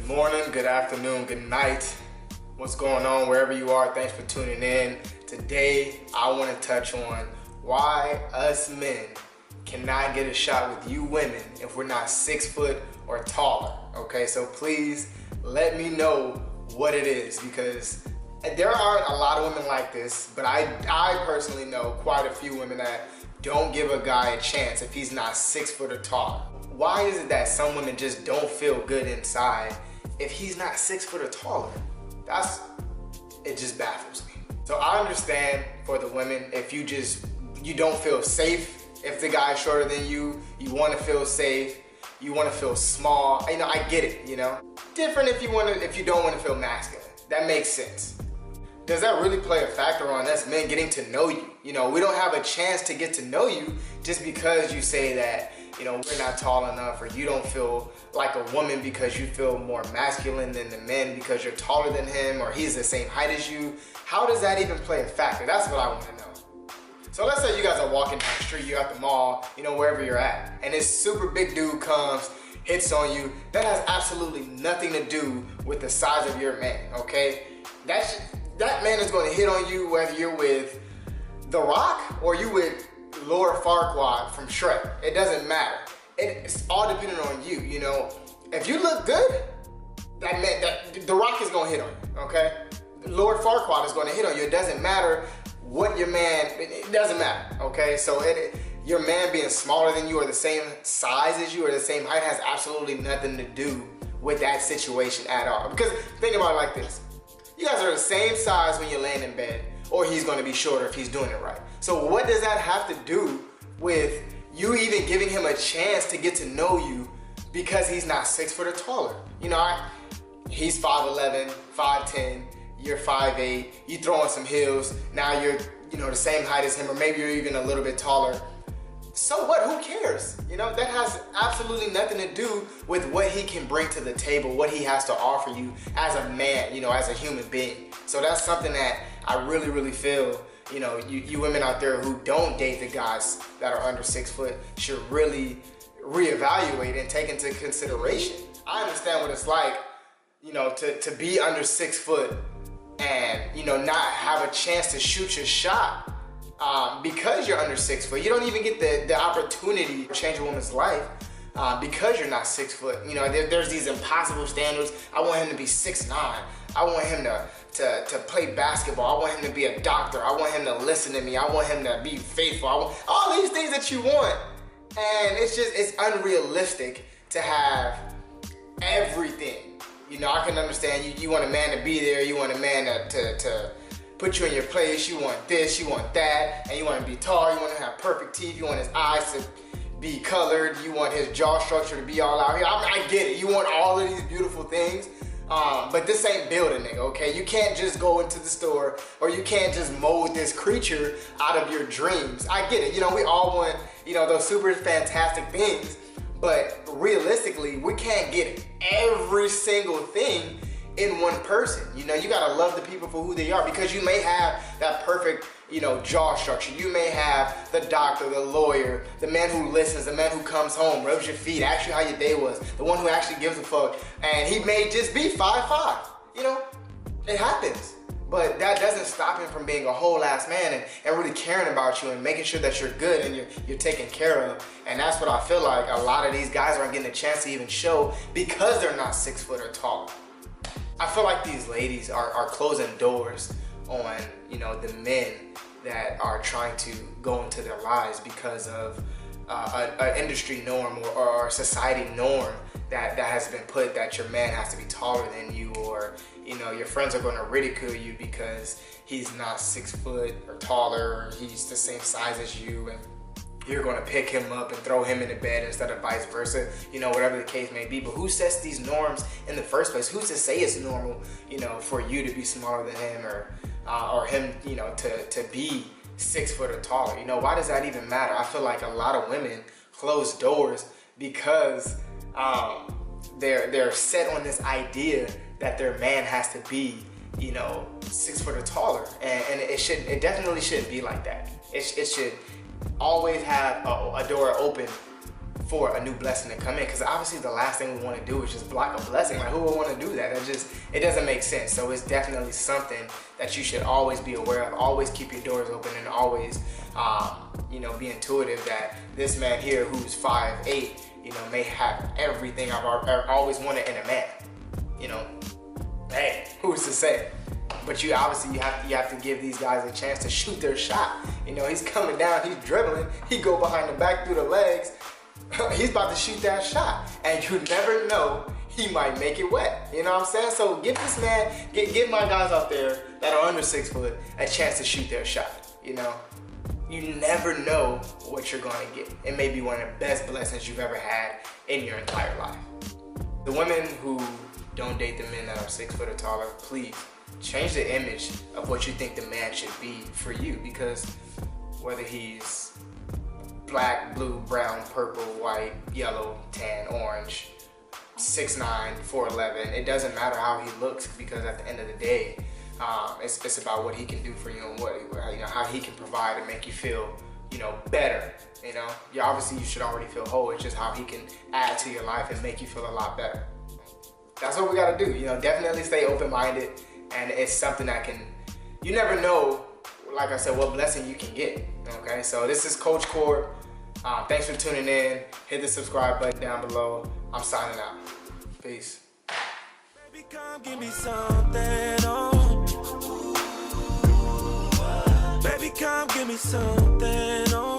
morning, good afternoon, good night. What's going on wherever you are? Thanks for tuning in. Today, I want to touch on why us men cannot get a shot with you women if we're not 6 foot or taller. Okay, so please let me know what it is, because there aren't a lot of women like this, but I personally know quite a few women that don't give a guy a chance if he's not 6 foot or taller. Why is it that some women just don't feel good inside if he's not 6 foot or taller? It just baffles me. So I understand for the women, if you don't feel safe, if the guy's shorter than you want to feel safe, you want to feel small. You know, I get it, you know. Different if you don't want to feel masculine. That makes sense. Does that really play a factor on us men getting to know you? You know, we don't have a chance to get to know you just because you say that, you know, we're not tall enough, or you don't feel like a woman because you feel more masculine than the men because you're taller than him, or he's the same height as you. How does that even play a factor? That's what I want to know. So let's say you guys are walking down the street, you're at the mall, you know, wherever you're at, and this super big dude comes, hits on you. That has absolutely nothing to do with the size of your man, okay? That man is going to hit on you whether you're with The Rock or you with Lord Farquaad from Shrek. It doesn't matter. It's all dependent on you, you know. If you look good, The Rock is going to hit on you, okay? Lord Farquaad is going to hit on you. It doesn't matter what your man, it doesn't matter, okay? So your man being smaller than you or the same size as you or the same height has absolutely nothing to do with that situation at all. Because think about it like this. You guys are the same size when you're laying in bed, or he's gonna be shorter if he's doing it right. So what does that have to do with you even giving him a chance to get to know you because he's not 6 foot or taller? You know, he's 5'11", 5'10", you're 5'8", you throw on some heels, now you're, you know, the same height as him, or maybe you're even a little bit taller. So what? Who cares? You know, that has absolutely nothing to do with what he can bring to the table, what he has to offer you as a man, you know, as a human being. So that's something that I really, really feel, you know, you women out there who don't date the guys that are under 6 foot should really reevaluate and take into consideration. I understand what it's like, you know, to be under 6 foot and, you know, not have a chance to shoot your shot. Because you're under 6 foot, you don't even get the opportunity to change a woman's life because you're not 6 foot. You know, there's these impossible standards. I want him to be 6'9". I want him to play basketball. I want him to be a doctor. I want him to listen to me. I want him to be faithful. I want all these things that you want. And it's unrealistic to have everything. You know, I can understand you want a man to be there. You want a man to put you in your place. You want this, you want that, and you want to be tall. You want to have perfect teeth. You want his eyes to be colored. You want his jaw structure to be all out here. I mean, I get it. You want all of these beautiful things, but this ain't building it, okay? You can't just go into the store, or you can't just mold this creature out of your dreams. I get it. You know, we all want, you know, those super fantastic things, but realistically, we can't get every single thing in one person. You know, you gotta love the people for who they are, because you may have that perfect, you know, jaw structure. You may have the doctor, the lawyer, the man who listens, the man who comes home, rubs your feet, asks you how your day was, the one who actually gives a fuck, and he may just be 5'5". You know, it happens. But that doesn't stop him from being a whole ass man and really caring about you and making sure that you're good and you're taken care of. And that's what I feel like a lot of these guys aren't getting a chance to even show because they're not 6 foot or taller. I feel like these ladies are closing doors on, you know, the men that are trying to go into their lives because of an industry norm or a society norm that has been put, that your man has to be taller than you, or, you know, your friends are going to ridicule you because he's not 6 foot or taller, or he's the same size as you, and you're gonna pick him up and throw him in the bed instead of vice versa, you know, whatever the case may be. But who sets these norms in the first place? Who's to say it's normal, you know, for you to be smaller than him, or him, you know, to be 6 foot or taller? You know, why does that even matter? I feel like a lot of women close doors because they're set on this idea that their man has to be, you know, 6 foot or taller, and it definitely shouldn't be like that. It should always have a door open for a new blessing to come in, because obviously the last thing we want to do is just block a blessing. Like, who would want to do that? It doesn't make sense. So it's definitely something that you should always be aware of. Always keep your doors open, and always you know, be intuitive that this man here who's 5'8", you know, may have everything I've always wanted in a man. You know, hey, who's to say? But you obviously you have to give these guys a chance to shoot their shot. You know, he's coming down, he's dribbling, he go behind the back through the legs. He's about to shoot that shot, and you never know, he might make it wet. You know what I'm saying? So give this man, give my guys out there that are under 6 foot a chance to shoot their shot. You know, you never know what you're gonna get. It may be one of the best blessings you've ever had in your entire life. The women who don't date the men that are 6 foot or taller, please change the image of what you think the man should be for you, because whether he's black, blue, brown, purple, white, yellow, tan, orange, 6'9", 4'11", it doesn't matter how he looks, because at the end of the day, it's about what he can do for you and what, you know, how he can provide and make you feel, you know, better. You know, obviously you should already feel whole. It's just how he can add to your life and make you feel a lot better. That's what we gotta do. You know, definitely stay open-minded, and it's something that can, you never know, like I said, what blessing you can get. Okay, so this is Coach Cord. Thanks for tuning in. Hit the subscribe button down below. I'm signing out. Peace. Baby, come give me something, oh. Baby, come give me something, oh.